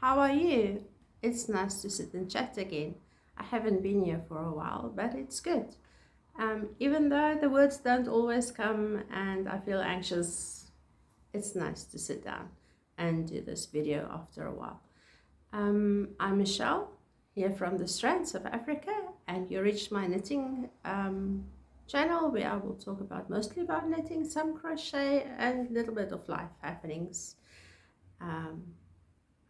How are you? It's nice to sit and chat again. I haven't been here for a while, but it's good. Even though the words don't always come and I feel anxious, it's nice to sit down and do this video after a while. I'm Michelle, here from the Strands of Africa, and you reached my knitting channel where I will talk mostly about knitting, some crochet, and a little bit of life happenings.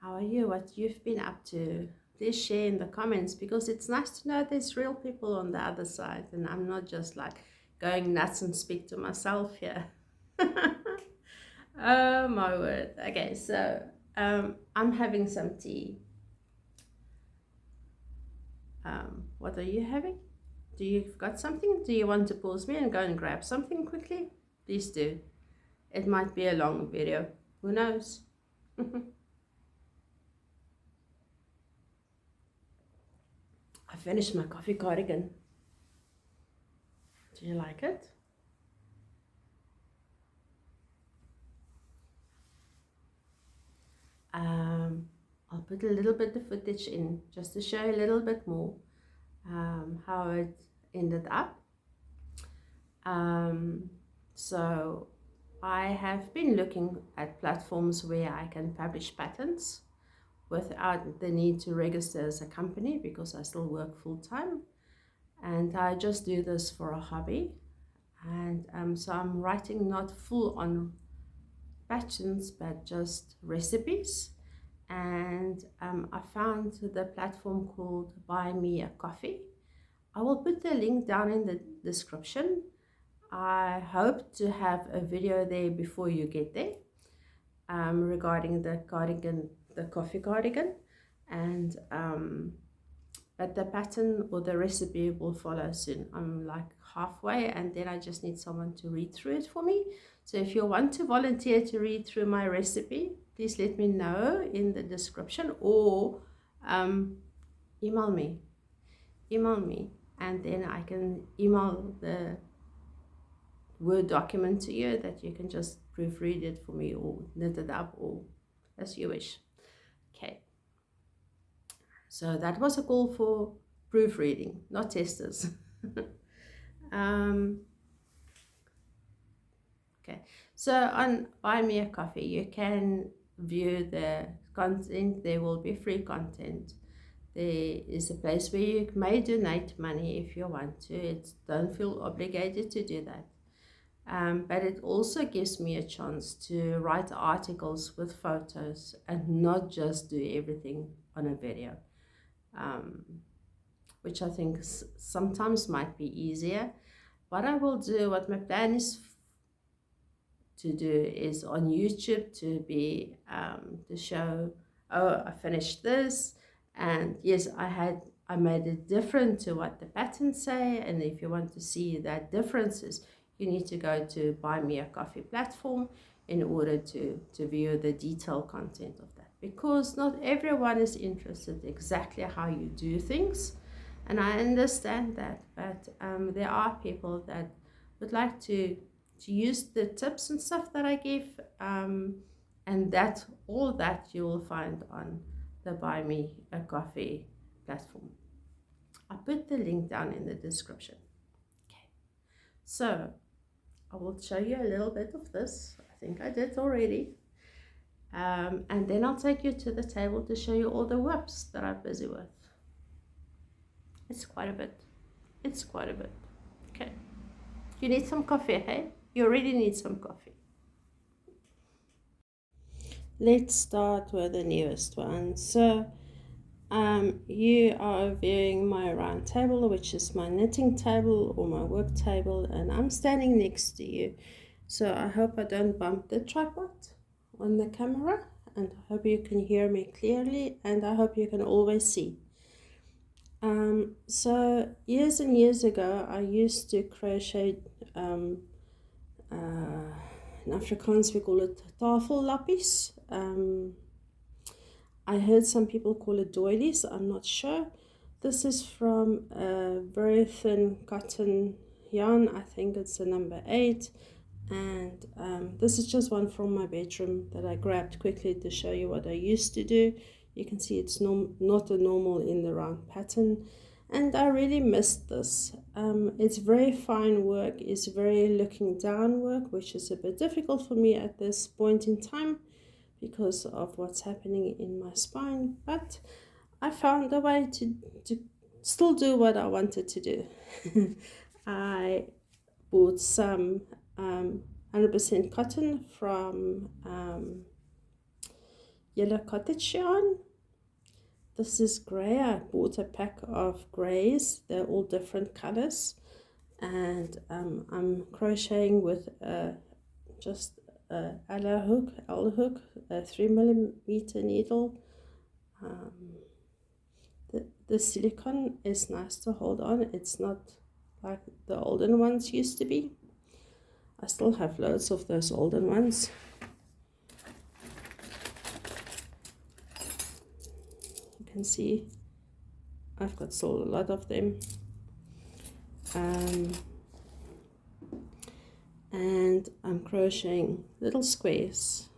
How are you? What you've been up to? Please share in the comments, because it's nice to know there's real people on the other side and I'm not just like going nuts and speak to myself here. Oh my word. Okay, so I'm having some tea. What are you having? Do you've got something? Do you want to pause me and go and grab something quickly? Please do. It might be a long video. Who knows? I finished my coffee cardigan. Do you like it? I'll put a little bit of footage in just to show you a little bit more how it ended up. So I have been looking at platforms where I can publish patterns without the need to register as a company, because I still work full-time and I just do this for a hobby. And so I'm writing not full-on patterns but just recipes. And I found the platform called Buy Me a Coffee. I will put the link down in the description. I hope to have a video there before you get there regarding the cardigan, the coffee cardigan, and but the pattern or the recipe will follow soon. I'm like halfway, and then I just need someone to read through it for me. So if you want to volunteer to read through my recipe, please let me know in the description, or email me, and then I can email the Word document to you that you can just proofread it for me or knit it up, or as you wish. Okay, so that was a call for proofreading, not testers. Okay, so on Buy Me a Coffee, you can view the content. There will be free content. There is a place where you may donate money if you want to. Don't feel obligated to do that. But it also gives me a chance to write articles with photos and not just do everything on a video, which I think sometimes might be easier. What I will do, what my plan is to do, is on YouTube to be to show, oh, I finished this, and yes, I made it different to what the patterns say. And if you want to see that differences, you need to go to Buy Me a Coffee platform in order to view the detailed content of that, because not everyone is interested exactly how you do things, and I understand that, but there are people that would like to use the tips and stuff that I give, and all that you will find on the Buy Me a Coffee platform. I put the link down in the description. Okay, so I will show you a little bit of this. I think I did already. And then I'll take you to the table to show you all the whips that I'm busy with. It's quite a bit. It's quite a bit. Okay. You need some coffee, hey? You really need some coffee. Let's start with the newest one. So you are viewing my round table, which is my knitting table or my work table, and I'm standing next to you. So I hope I don't bump the tripod on the camera, and I hope you can hear me clearly, and I hope you can always see. So years and years ago, I used to crochet, in Afrikaans we call it tafellappies. I heard some people call it doilies, I'm not sure. This is from a very thin cotton yarn, I think it's a number 8. And this is just one from my bedroom that I grabbed quickly to show you what I used to do. You can see it's not a normal in the round pattern, and I really missed this. It's very fine work, it's very looking down work, which is a bit difficult for me at this point in time because of what's happening in my spine, but I found a way to still do what I wanted to do. I bought some 100% cotton from Yellow Cottage yarn. This is grey. I bought a pack of greys. They're all different colors, and I'm crocheting with just a L hook, a 3mm needle. The silicone is nice to hold on. It's not like the olden ones used to be. I still have loads of those olden ones. You can see I've got still a lot of them. And I'm crocheting little squares.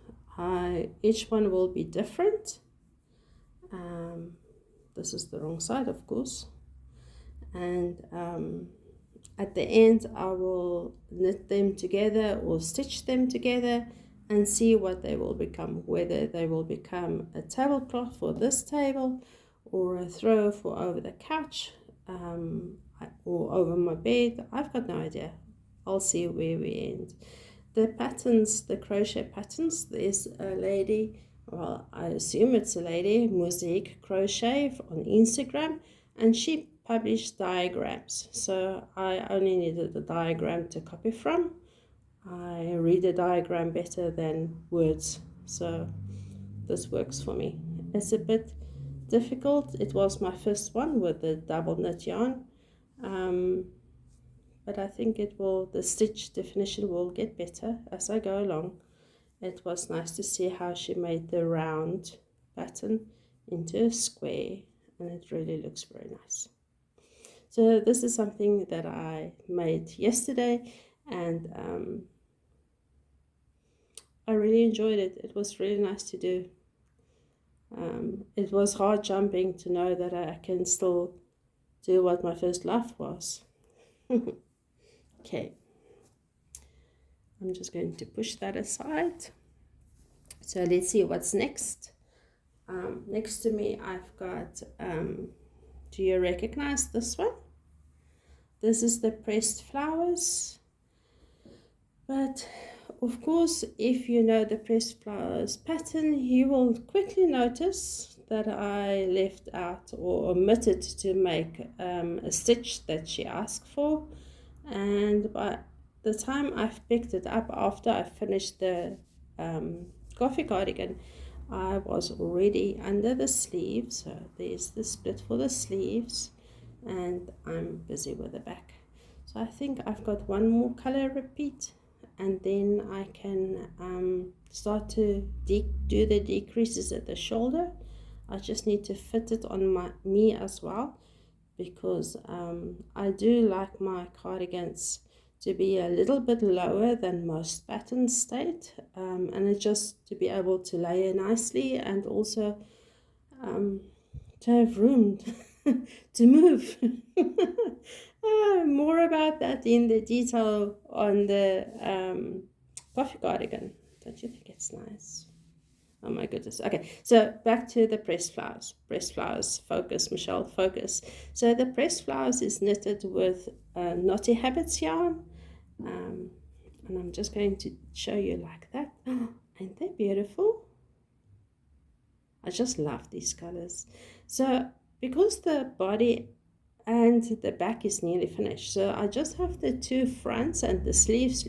Each one will be different. This is the wrong side, of course. And at the end I will knit them together or stitch them together and see what they will become, whether they will become a tablecloth for this table or a throw for over the couch, or over my bed. I've got no idea. I'll see where we end. The patterns, the crochet patterns, there's a lady, well, I assume it's a lady, Mosaic Crochet on Instagram, and she published diagrams. So I only needed a diagram to copy from. I read a diagram better than words, so this works for me. It's a bit difficult. It was my first one with the double knit yarn, but I think the stitch definition will get better as I go along. It was nice to see how she made the round pattern into a square, and it really looks very nice. So this is something that I made yesterday, and I really enjoyed it. It was really nice to do. It was heart jumping to know that I can still do what my first love was. Okay, I'm just going to push that aside. So let's see what's next. Next to me I've got, do you recognize this one? This is the pressed flowers, but of course if you know the pressed flowers pattern, you will quickly notice that I left out or omitted to make a stitch that she asked for, and by the time I've picked it up after I finished the coffee cardigan, I was already under the sleeve. So there's the split for the sleeves, and I'm busy with the back. So I think I've got one more color repeat, and then I can start to do the decreases at the shoulder. I just need to fit it on me as well, because I do like my cardigans to be a little bit lower than most patterns state, and it's just to be able to layer nicely, and also to have room to move. More about that in the detail on the coffee cardigan. Don't you think it's nice? Oh my goodness. Okay, so back to the pressed flowers. Pressed flowers, focus, Michelle, focus. So the pressed flowers is knitted with Knotty Habits yarn. And I'm just going to show you like that. Oh, ain't they beautiful? I just love these colors. So because the body and the back is nearly finished, so I just have the two fronts and the sleeves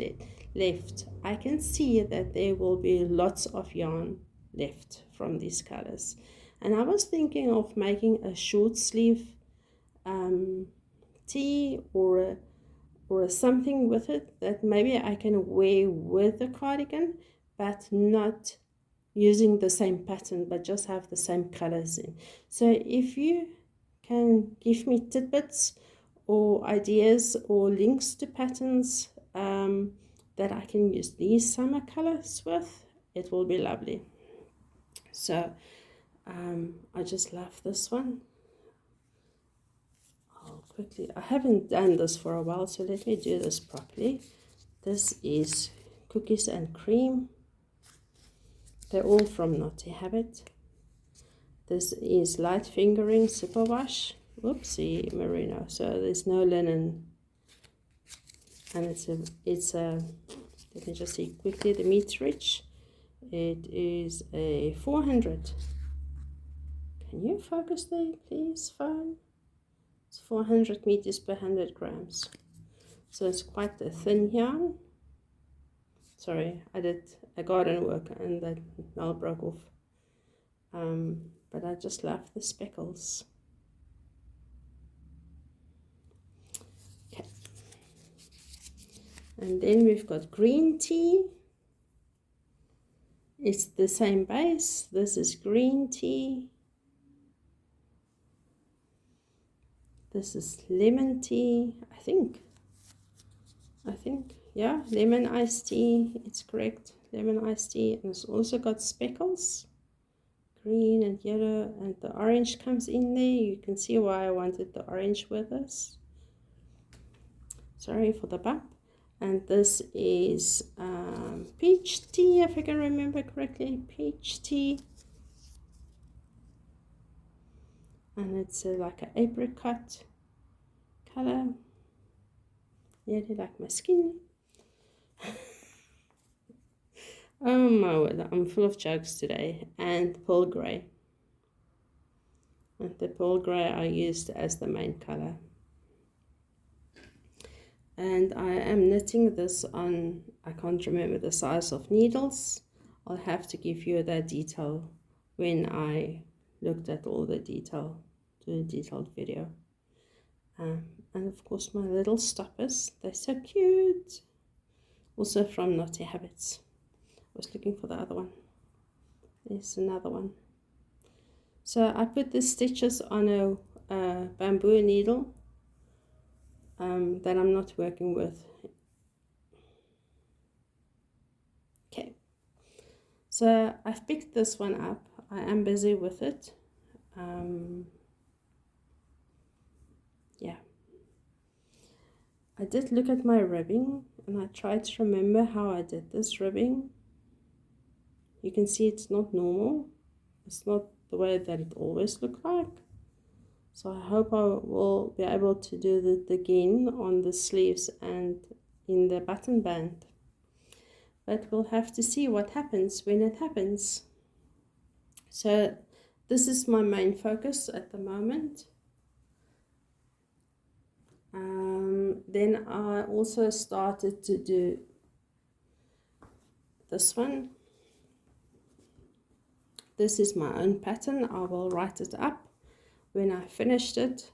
left. I can see that there will be lots of yarn left from these colors, and I was thinking of making a short sleeve tee or something with it that maybe I can wear with the cardigan, but not using the same pattern, but just have the same colors in. So if you can give me tidbits or ideas or links to patterns that I can use these summer colors with, it will be lovely. So I just love this one. I'll quickly, I haven't done this for a while, so let me do this properly. This is Cookies and Cream. They're all from Knotty Habit. This is Light Fingering Superwash. Whoopsie, merino. So there's no linen, and it's a. Let me just see quickly the meterage. It is a 400. Can you focus there, please, phone? It's 400 meters per 100 grams. So it's quite a thin yarn. Sorry, I did a garden work and that nail broke off. But I just love the speckles. Okay. And then we've got green tea. It's the same base. This is green tea. This is lemon tea, I think. Yeah, lemon iced tea, it's correct. Lemon iced tea, and it's also got speckles. Green and yellow, and the orange comes in there. You can see why I wanted the orange with this. Sorry for the bump. And this is peach tea, if I can remember correctly. Peach tea. And it's like an apricot color. Nearly like my skin. Oh my word, I'm full of jokes today. And pearl grey. And the pearl grey I used as the main color. And I am knitting this on, I can't remember the size of needles. I'll have to give you that detail when I looked at all the detail, do a detailed video. And of course my little stoppers, they're so cute. Also from Knotty Habits. I was looking for the other one. There's another one. So I put the stitches on a bamboo needle that I'm not working with. Okay, so I've picked this one up. I am busy with it. Yeah, I did look at my ribbing and I tried to remember how I did this ribbing. You can see it's not normal. It's not the way that it always looked like. So I hope I will be able to do that again on the sleeves and in the button band. But we'll have to see what happens when it happens. So this is my main focus at the moment. Then I also started to do this one. This is my own pattern. I will write it up when I finished it.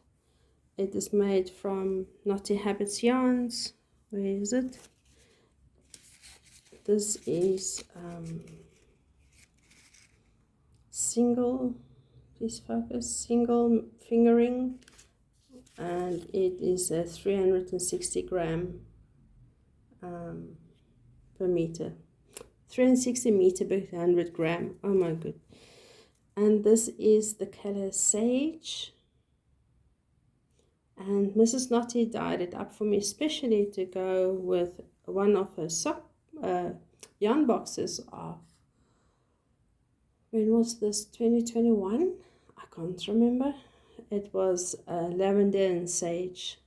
It is made from Knotty Habits yarns. Where is it? This is single, please focus, single fingering, and it is a 360 gram per meter. 360 meter per 100 gram. Oh my god. And this is the color Sage. And Mrs. Knotty dyed it up for me, especially to go with one of her yarn boxes of When was this? 2021? I can't remember. It was lavender and sage.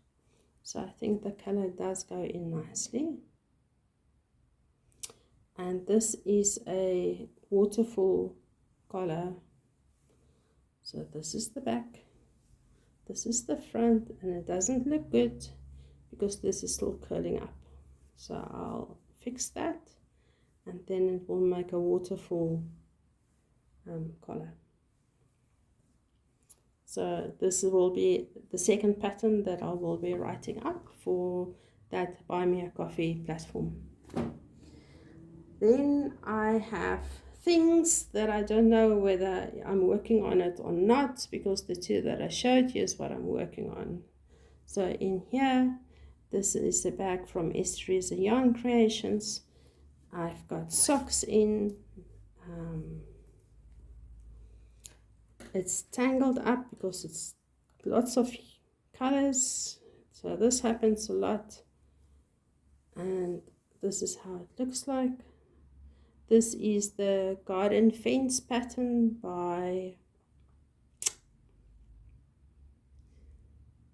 So I think the color does go in nicely. And this is a waterfall collar. So this is the back, this is the front, and it doesn't look good because this is still curling up. So I'll fix that, and then it will make a waterfall collar. So this will be the second pattern that I will be writing up for that Buy Me a Coffee platform. Then I have things that I don't know whether I'm working on it or not, because the two that I showed you is what I'm working on. So in here, this is a bag from Esteresa Yarn Creations. I've got socks in. It's tangled up because it's lots of colors, so this happens a lot. And this is how it looks like. This is the garden fence pattern by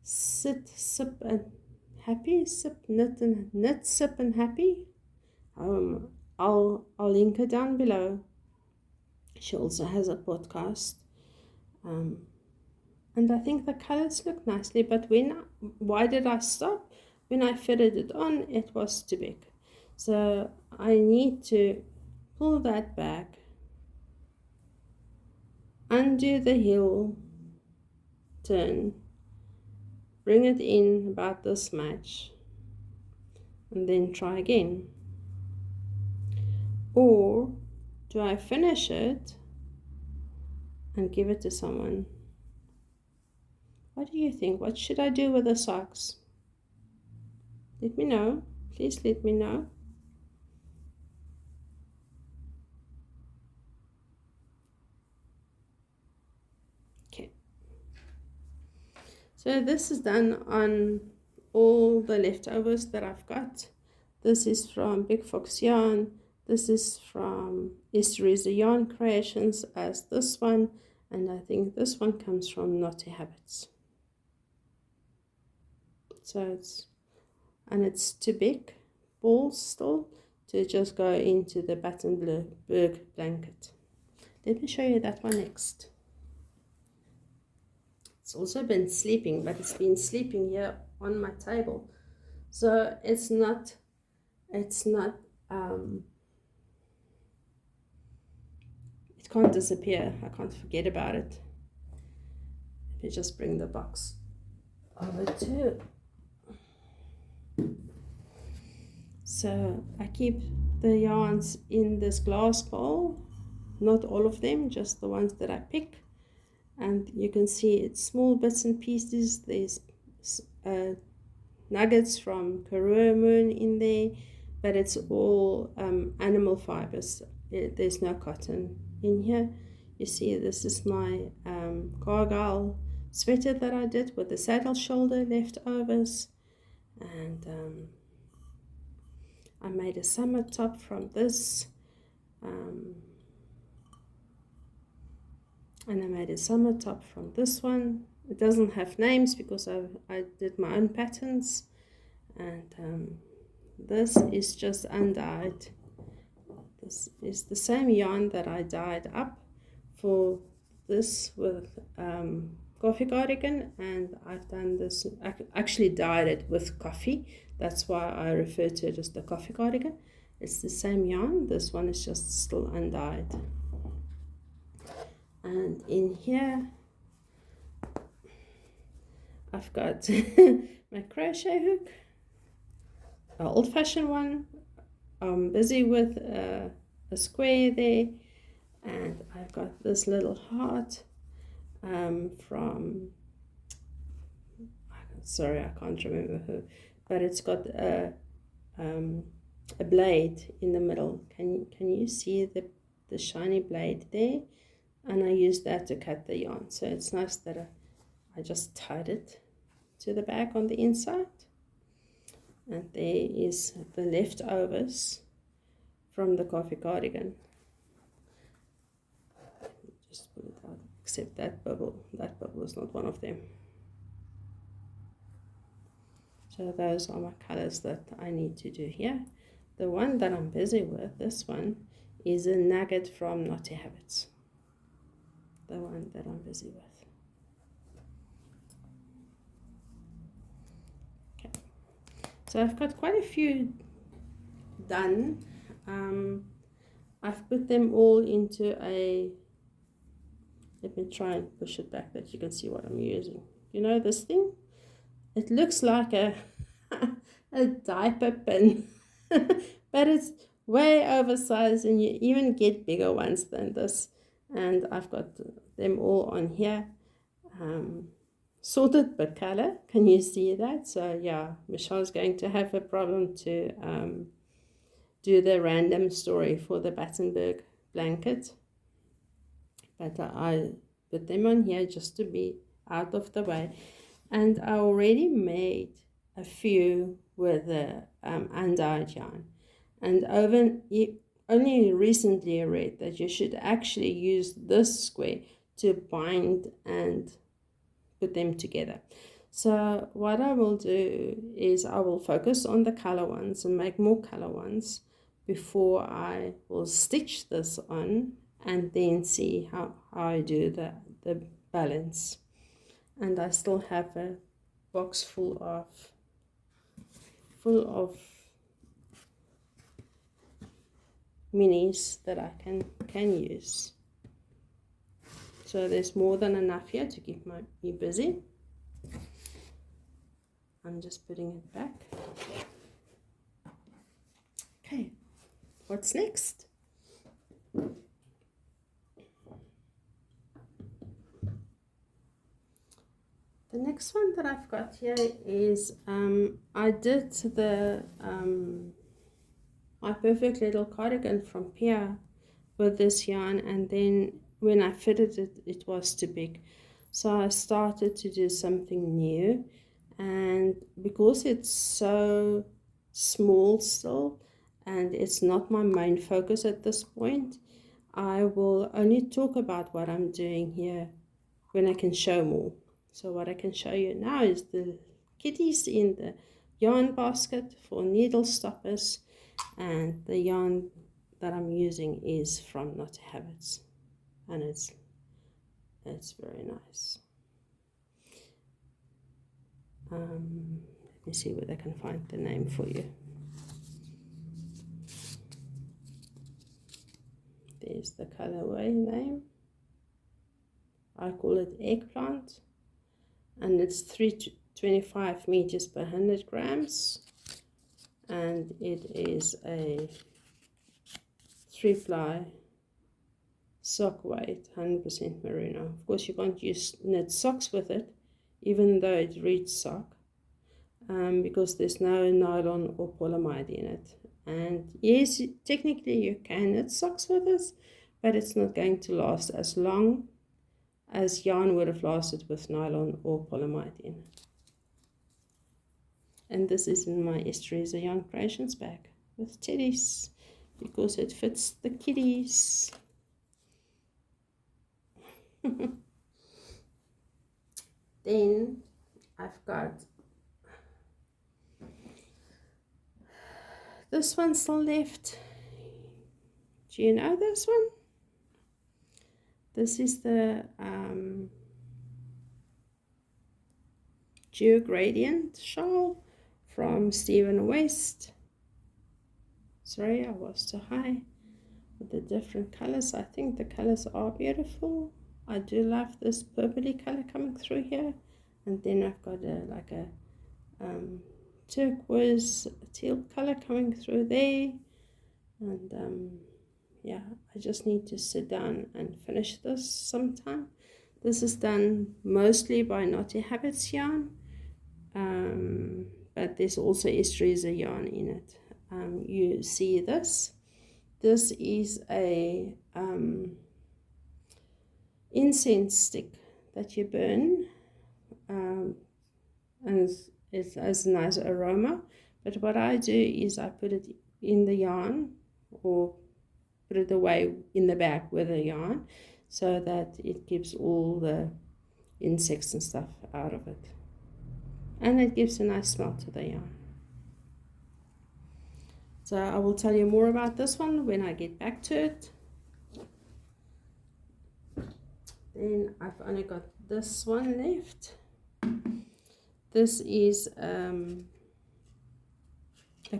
Sit, Sip and Happy, Sip, Knit, and Knit, Sip and Happy. I'll link her down below. She also has a podcast. And I think the colors look nicely, but why did I stop? When I fitted it on, it was too big. So I need to pull that back, undo the heel, turn, bring it in about this much, and then try again. Or do I finish it and give it to someone? What do you think? What should I do with the socks? Let me know. Please let me know. Okay. So this is done on all the leftovers that I've got. This is from Big Fox Yarn. This is from Esteresa Yarn Creations as this one. And I think this one comes from Knotty Habits. So it's too big balls still to just go into the Battenberg blanket. Let me show you that one next. It's also been sleeping, but it's been sleeping here on my table, so it can't disappear. I can't forget about it. Let me just bring the box over too. So I keep the yarns in this glass bowl, not all of them, just the ones that I pick. And you can see it's small bits and pieces. There's nuggets from Karua Moon in there, but it's all animal fibers. There's no cotton in here. You see, this is my Cargyle sweater that I did with the saddle shoulder leftovers, and I made a summer top from this, and I made a summer top from this one. It doesn't have names because I did my own patterns, and this is just undyed. This is the same yarn that I dyed up for this with Coffee Cardigan, and I've done this, actually dyed it with coffee. That's why I refer to it as the Coffee Cardigan. It's the same yarn. This one is just still undyed. And in here I've got my crochet hook, an old-fashioned one. I'm busy with a square there, and I've got this little heart from, sorry, I can't remember who, but it's got a blade in the middle. Can you see the shiny blade there? And I use that to cut the yarn. So it's nice that I just tied it to the back on the inside. And there is the leftovers from the Coffee Cardigan. just pull it out, except that bubble is not one of them. So those are my colors that I need to do here. The one that I'm busy with, this one, is a nugget from Knotty Habits. The one that I'm busy with. Okay. So I've got quite a few done. I've put them all into a, let me try and push it back that you can see what I'm using. You know this thing? It looks like a diaper pin, but it's way oversized, and you even get bigger ones than this. And I've got them all on here, sorted by color. Can you see that? So yeah, Michelle's going to have a problem to do the random story for the Battenberg blanket, but I put them on here just to be out of the way. And I already made a few with the undyed yarn, and only recently I read that you should actually use this square to bind and put them together. So what I will do is I will focus on the color ones and make more color ones before I will stitch this on, and then see how I do the balance. And I still have a box full of minis that I can use. So there's more than enough here to keep me busy. I'm just putting it back. Okay, what's next? The next one that I've got here is I did the my perfect little cardigan from Pia with this yarn, and then when I fitted it, it was too big. So I started to do something new, and because it's so small still and it's not my main focus at this point, I will only talk about what I'm doing here when I can show more. So what I can show you now is the kitties in the yarn basket for needle stoppers, and the yarn that I'm using is from Knotty Habits, and it's very nice. Let me see whether I can find the name for you. There's the colorway name. I call it eggplant, and it's 325 meters per 100 grams, and it is a 3-ply sock weight, 100% merino. Of course, you can't use knit socks with it, even though it reads sock, because there's no nylon or polyamide in it. And yes, technically you can knit socks with this, but it's not going to last as long as yarn would have lasted with nylon or polyamide in it. And this is in my Esteresa Yarn Creations bag with teddies, because it fits the kitties. Then I've got this one still left. Do you know this one? This is the Geo Gradient shawl from Stephen West. Sorry, I was too high with the different colors. I think the colors are beautiful. I do love this purpley color coming through here, and then I've got like a turquoise teal color coming through there, and yeah, I just need to sit down and finish this sometime. This is done mostly by Knotty Habits yarn, but there's also Esteresa yarn in it. You see this is a incense stick that you burn, and it has a nice aroma. But what I do is I put it in the yarn, or put it away in the bag with the yarn, so that it keeps all the insects and stuff out of it, and it gives a nice smell to the yarn. So I will tell you more about this one when I get back to it. Then I've only got this one left. This is a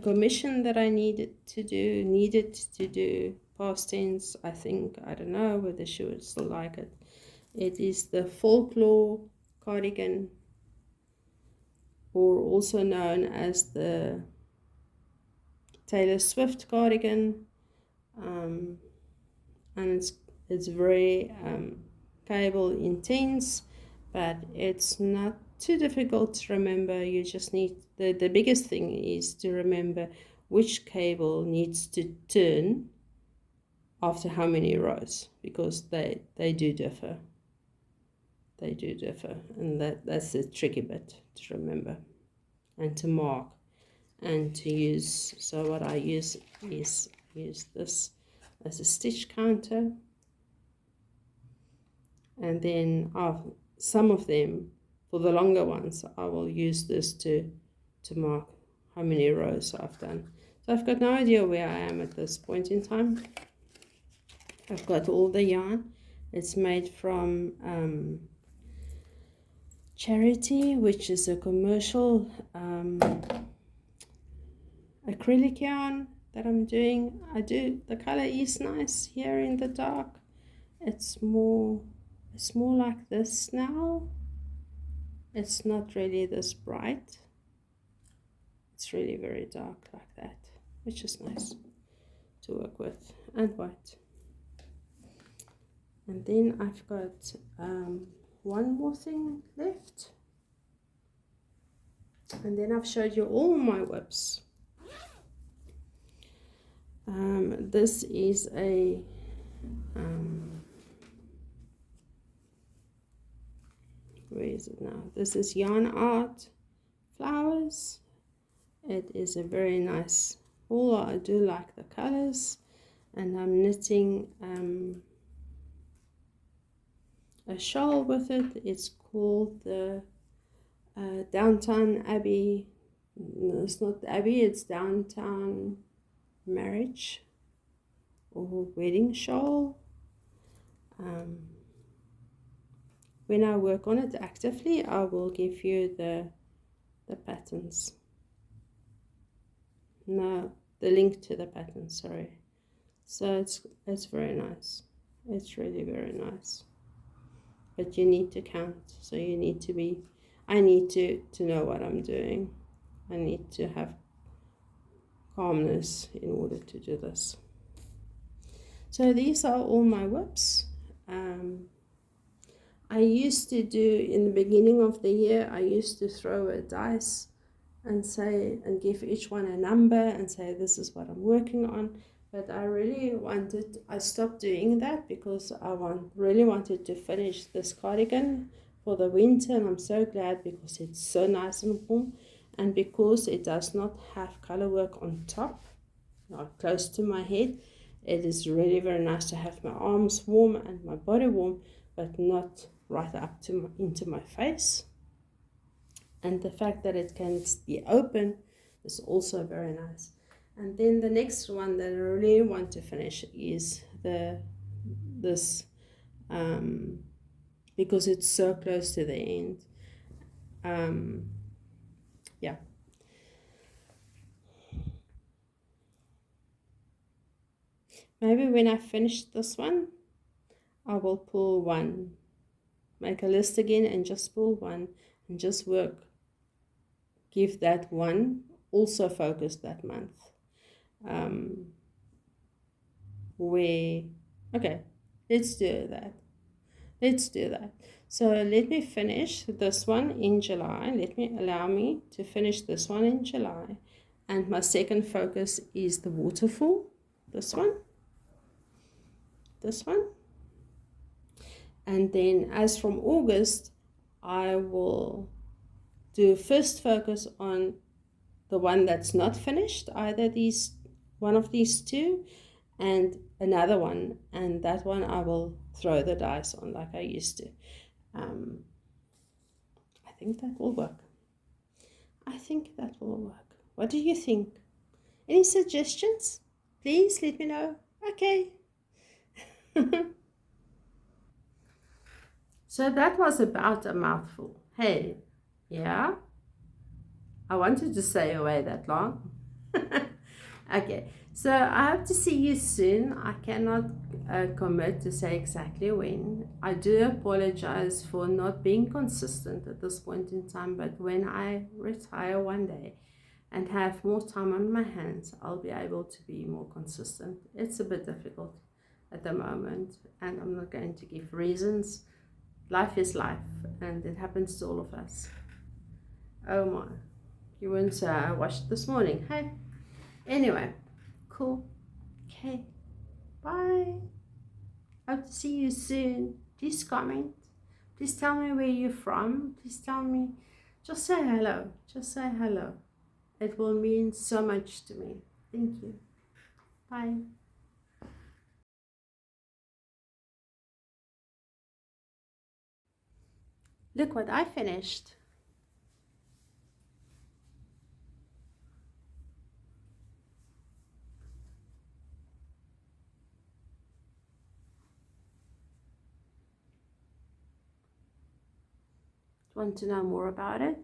commission that I needed to do past tense, I think. I don't know whether she would still like it. It is the folklore cardigan, or also known as the Taylor Swift cardigan, and it's very cable intense, but it's not too difficult to remember. You just need the biggest thing is to remember which cable needs to turn after how many rows, because they do differ. They do differ, and that's the tricky bit to remember and to mark and to use. So what I use is this as a stitch counter, and then some of them, for the longer ones, I will use this to mark how many rows I've done. So I've got no idea where I am at this point in time. I've got all the yarn. It's made from Charity, which is a commercial acrylic yarn that I'm doing. The color is nice here in the dark. It's more like this now. It's not really this bright. It's really very dark like that, which is nice to work with, and white. And then I've got one more thing left, and then I've showed you all my whips. This is a where is it now? This is Yarn Art Flowers. It is a very nice wool. I do like the colors, and I'm knitting a shawl with it. It's called the Downtown Abbey. No, it's not Abbey, it's Downtown Marriage or Wedding Shawl. When I work on it actively, I will give you the patterns. No, the link to the pattern, sorry. So it's very nice. It's really very nice. But you need to count. So you need to be, I need to know what I'm doing. I need to have calmness in order to do this. So these are all my whips. I used to do, in the beginning of the year, I used to throw a dice and say, and give each one a number and say, this is what I'm working on. But I stopped doing that because I really wanted to finish this cardigan for the winter, and I'm so glad because it's so nice and warm, and because it does not have color work on top, not close to my head. It is really very nice to have my arms warm and my body warm, but not right up into my face. And the fact that it can be open is also very nice. And then the next one that I really want to finish is this because it's so close to the end. Yeah. Maybe when I finish this one, I will pull one, make a list again and just pull one and just work. Give that one also focus that month. Okay, let's do that. So let me finish this one in July. Allow me to finish this one in July, and my second focus is the waterfall, this one, and then as from August I will do first focus on the one that's not finished, either one of these two, and another one, and that one I will throw the dice on like I used to. I think that will work. I think that will work. What do you think? Any suggestions? Please let me know. Okay. So that was about a mouthful. Hey, yeah, I wanted to stay away that long. Okay, so I hope to see you soon. I cannot commit to say exactly when. I do apologize for not being consistent at this point in time, but when I retire one day and have more time on my hands, I'll be able to be more consistent. It's a bit difficult at the moment, and I'm not going to give reasons. Life is life, and it happens to all of us. Oh my, you weren't say I washed this morning. Hey, anyway, cool. Okay, bye. Hope to see you soon. Please comment. Please tell me where you're from. Please tell me. Just say hello. Just say hello. It will mean so much to me. Thank you. Bye. Look what I finished. Want to know more about it?